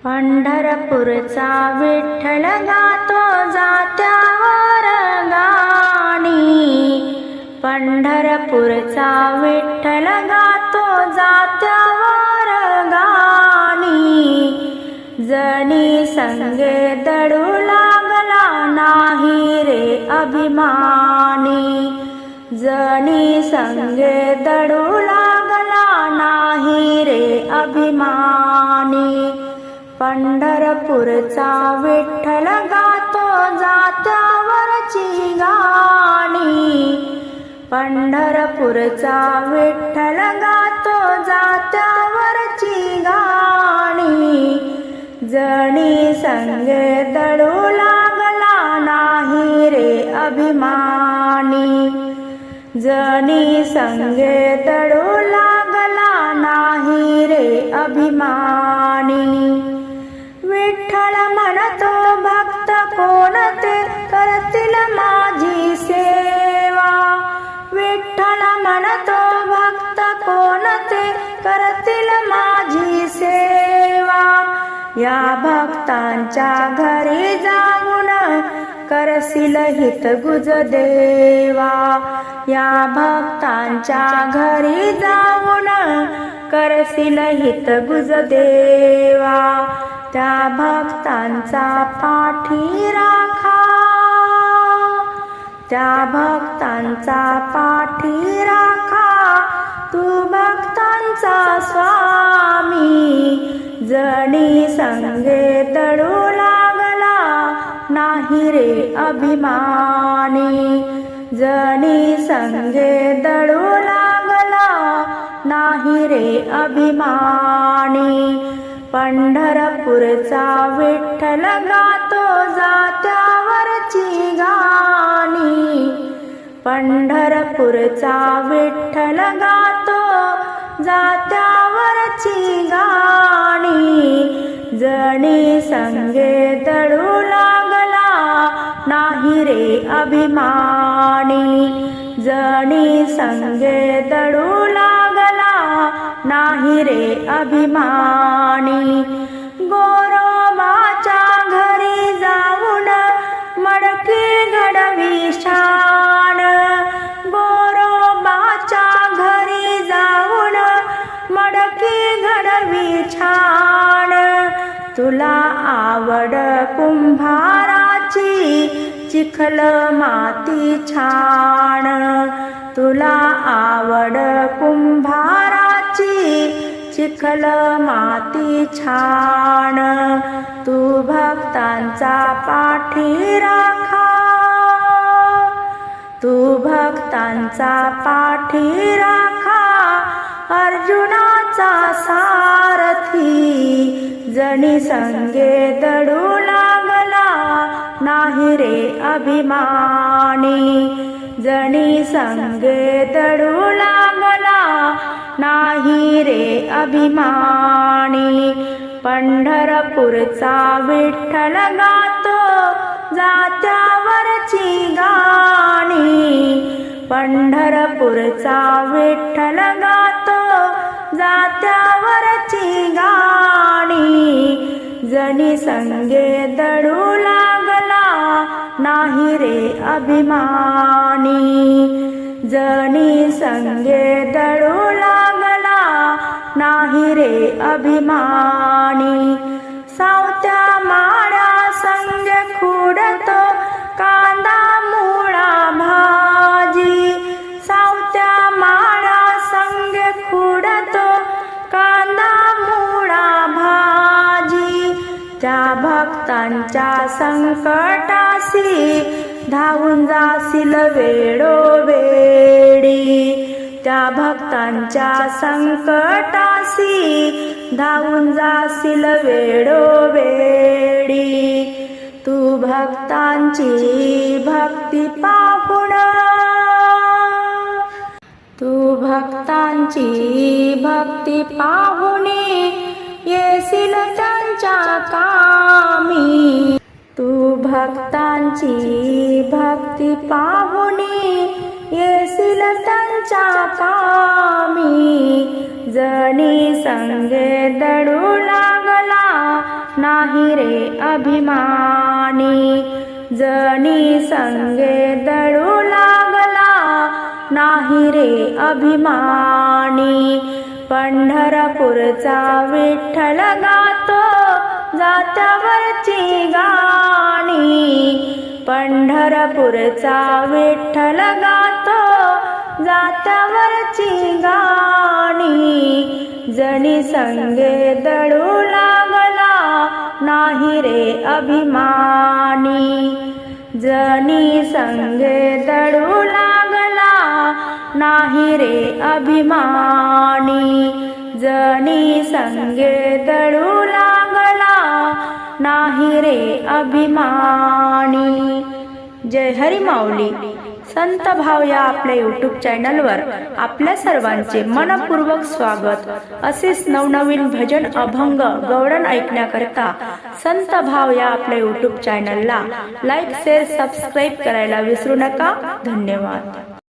पंढरपूरचा विठ्ठल गातो जात्यावर गाणी। पंढरपूरचा विठ्ठल गातो जात्यावर गाणी। जणी संगे दडू लागला नाही रे अभिमानी। जणी संगे दडू लागला नाही रे अभिमानी। पंढरपूरचा विठ्ठल गातो जात्यावरची गाणी। पंढरपूरचा विठ्ठल गातो जात्यावरची गाणी। जणी संगे दडू लागला नाही रे अभिमानी। जणी संगे दडू लागला नाही रे अभिमानी। विठ्ठल म्हणतो भक्त कोणते करतील माझी सेवा। विठ्ठल म्हणतो भक्त कोणते करतील माझी सेवा। या भक्तांच्या घरी जाऊन करशील हित गुज देवा। या भक्तांच्या घरी जाऊन करशील हित गुज देवा। त्या भक्तांचा पाठी राखा। त्या भक्तांचा पाठी राखा। तू भक्तांचा स्वामी। जणी संगे दडू लागला नाही रे अभिमानी। जणी संगे दडू लागला नाही रे अभिमानी। पंढरपूरचा विठ्ठल गातो जात्यावरची गाणी। पंढरपूरचा विठ्ठल गातो जात्यावरची गाणी। जणी संगे दडू लागला नाही रे अभिमानी। जणी संगे दडू लागला नाही रे अभिमानी। गोरोबाच्या घरी जाऊन मडकी घडवी शान। गोरोबाच्या घरी जाऊन मडकी घडवी छान। तुला आवड कुंभाराची चिखल माती छान। तुला आवड कुंभाराची चिखल माती छान। तू भक्तांचा पाठी राखा। तू भक्तांचा पाठी राखा। अर्जुनाचा सारथी। जणी संगे दडू लागला नाही रे अभिमानी। जणी संगे दडू लागला नाही रे अभिमानी। पंढरपूरचा विठ्ठल गातो जात्यावरची गाणी। पंढरपूरचा विठ्ठल गातो जात्यावरची गाणी। जणी संगे दडू लागला नाही रे अभिमानी। जणी संगे दडू लागला नाही रे अभिमानी। सावत्या माळा संगे खुडतो कांदा मुळा भाजी। सावत्या माळा संगे खुडतो कांदा मुळा भाजी। त्या भक्तांच्या संकटासी धावून जाशील वेळोवेळी। त्या भक्तांच्या संकटासी धावून जाशील वेळोवेळी। तू भक्तांची भक्ती पाहून। तू भक्तांची भक्ती पाहून येशील त्यांच्या कामी। तू भक्तांची भक्ती पाहून येशील त्यांच्या कामी। जणी संगे दडू लागला नाही रे अभिमानी. जनी संगे दळू लागला नाही रे अभिमानी. पंढरपूरचा विठ्ठल गातो जात्यावरची गाणी. पंढरपूरचा विठ्ठल गातो जात्यावरची गाणी. जनी संगे दळू लागला नाही रे अभिमानी. जनी संगे दळू लागला नाही रे अभिमानी. जनी संगे दळू लागला नाही रे अभिमानी. जय हरी माऊली. संत भाव या आपल्या यूट्यूब चॅनलवर आपल्या सर्वांचे मनपूर्वक स्वागत. असेच नवनवीन भजन अभंग गवळण ऐकण्याकरता संत भाव या आपल्या यूट्यूब चॅनलला लाईक शेअर सबस्क्राईब करायला विसरू नका. धन्यवाद.